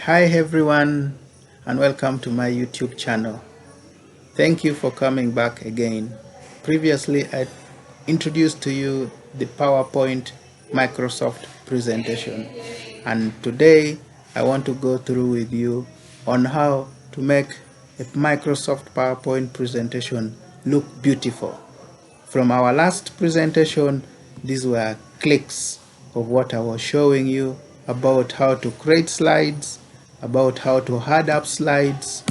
Hi everyone, and welcome to my YouTube channel. Thank you for coming back again. Previously I introduced to you the PowerPoint Microsoft presentation, and today I want to go through with you on how to make a Microsoft PowerPoint presentation look beautiful. From our last presentation, these were clips of what I was showing you about how to create slides, about how to add up slides,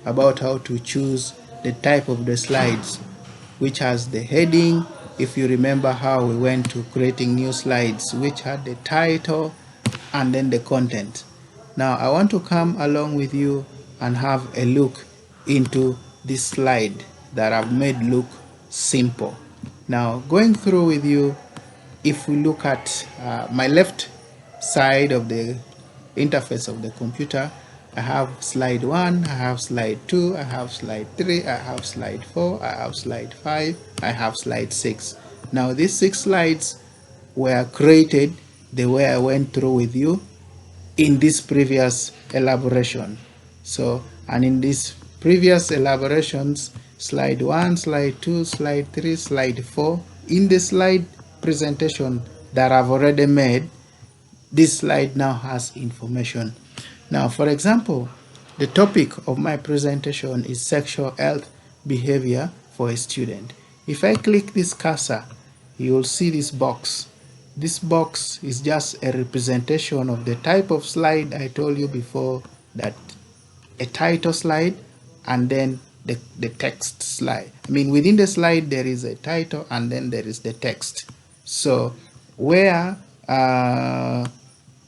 about how to choose the type of the slides, which has the heading. If you remember how we went to creating new slides, which had the title and then the content. Now I want to come along with you and have a look into this slide that I've made look simple. Now going through with you, if we look at my left side of the interface of the computer, I have slide 1, I have slide 2, I have slide 3, I have slide 4, I have slide 5, I have slide 6. Now these 6 slides were created the way I went through with you in this previous elaboration. So, and in these previous elaborations, slide 1, slide 2, slide 3, slide 4, in the slide presentation that I've already made, this slide now has information. Now, for example, the topic of my presentation is sexual health behavior for a student. If I click this cursor, you'll see this box. This box is just a representation of the type of slide I told you before, that a title slide and then the text slide. I mean, within the slide there is a title and then there is the text. So where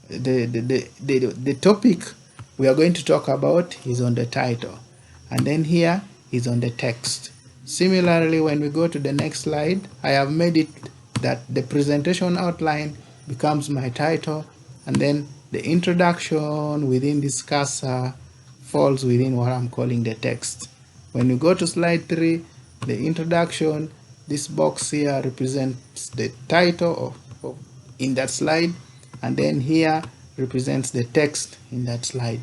the topic we are going to talk about is on the title, and then here is on the text. Similarly, when we go to the next slide, I have made it that the presentation outline becomes my title, and then the introduction within this cursor falls within what I'm calling the text. When we go to slide 3, the introduction, this box here represents the title of in that slide, and then here represents the text in that slide,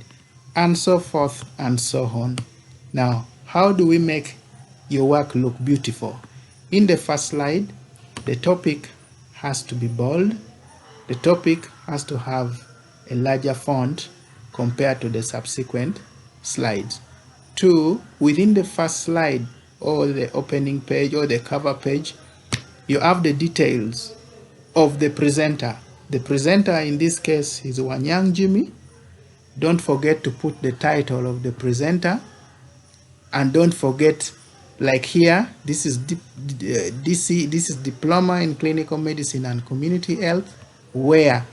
and so forth and so on. Now, how do we make your work look beautiful? In the first slide, the topic has to be bold. The topic has to have a larger font compared to the subsequent slides. 2, within the first slide or the opening page or the cover page, you have the details of the presenter. The presenter in this case is Wanyang Jimmy. Don't forget to put the title of the presenter, and don't forget, like here, this is this is Diploma in Clinical Medicine and Community Health, where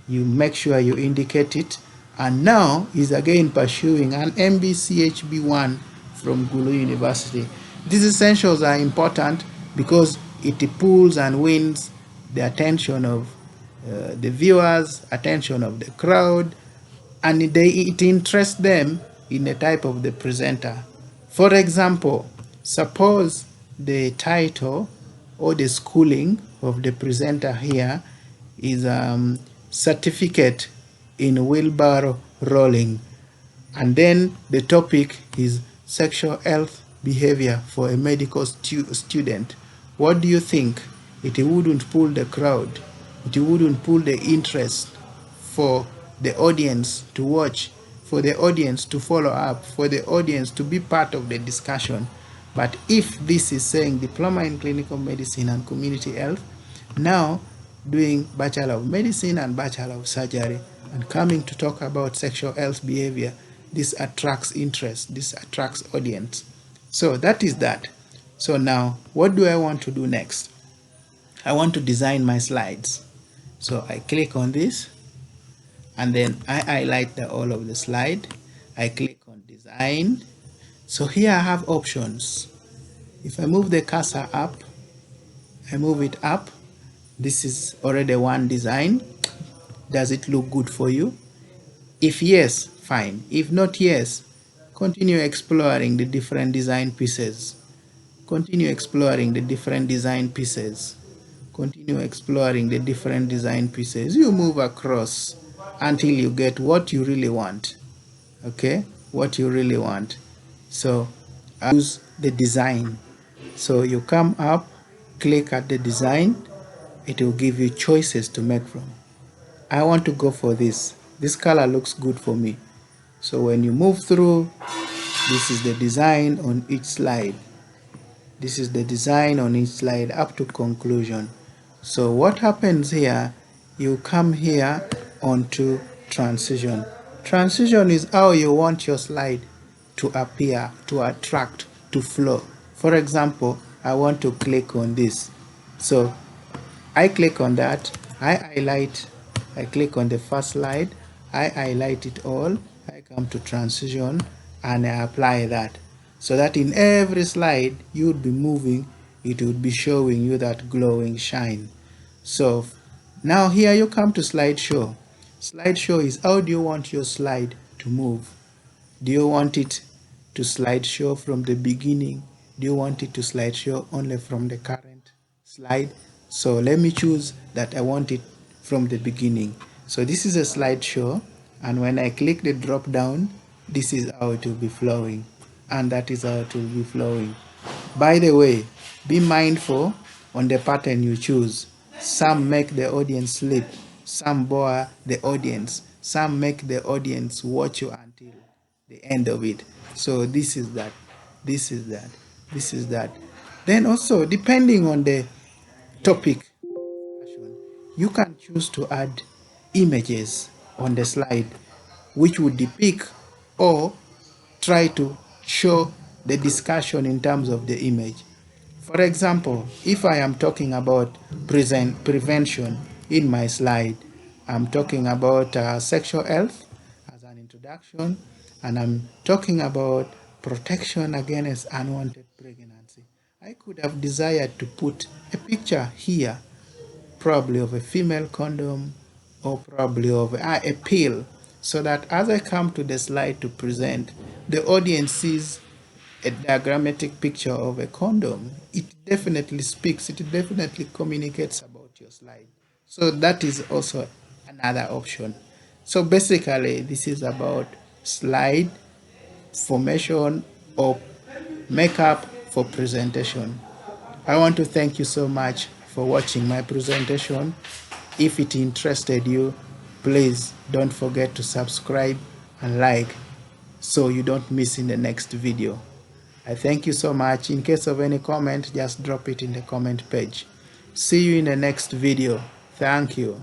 you make sure you indicate it. And now is again pursuing an MBCHB1 from Gulu University. These essentials are important because it pulls and wins the attention of the viewers, attention of the crowd, and it interests them in the type of the presenter. For example, suppose the title or the schooling of the presenter here is certificate in wheelbarrow rolling, and then the topic is sexual health behavior for a medical student. What do you think? It wouldn't pull the crowd, it wouldn't pull the interest for the audience to watch, for the audience to follow up, for the audience to be part of the discussion. But if this is saying Diploma in Clinical Medicine and Community Health, now doing Bachelor of Medicine and Bachelor of Surgery, and coming to talk about sexual health behavior, this attracts interest, this attracts audience. So that is that. So now, what do I want to do next? I want to design my slides. So I click on this, and then I highlight all of the slide. I click on design. So here I have options. If I move the cursor up, I move it up. This is already one design. Does it look good for you? If yes, fine. If not yes, continue exploring the different design pieces. Continue exploring the different design pieces. Continue exploring the different design pieces. You move across until you get what you really want. okay, what you really want. So use the design. So you come up, click at the design, it will give you choices to make from. I want to go for this color looks good for me. So when you move through, this is the design on each slide. This is the design on each slide up to conclusion. So what happens here, you come here onto transition. Transition is how you want your slide to appear, to attract, to flow. For example, I want to click on this. So I click on that, I click on the first slide, I highlight it all, I come to transition and I apply that. So that in every slide you would be moving, it would be showing you that glowing shine. So now here you come to slideshow. Slideshow is how do you want your slide to move? Do you want it to slideshow from the beginning? Do you want it to slideshow only from the current slide? So let me choose that I want it from the beginning. So this is a slideshow, and when I click the drop down, this is how it will be flowing, and that is how it will be flowing. By the way, be mindful on the pattern you choose. Some make the audience sleep, some bore the audience, some make the audience watch you until the end of it. So this is that, this is that, this is that. Then also, depending on the topic, you can choose to add images on the slide which would depict or try to show the discussion in terms of the image. For example, if I am talking about prevention in my slide, I'm talking about sexual health as an introduction, and I'm talking about protection against unwanted pregnancy. I could have desired to put a picture here, probably of a female condom or probably of a pill, so that as I come to the slide to present, the audience sees a diagrammatic picture of a condom. It definitely speaks, it definitely communicates about your slide. So that is also another option. So basically, this is about slide formation or makeup for presentation. I want to thank you so much for watching my presentation. If it interested you, please don't forget to subscribe and like so you don't miss in the next video. I thank you so much. In case of any comment, just drop it in the comment page. See you in the next video. Thank you.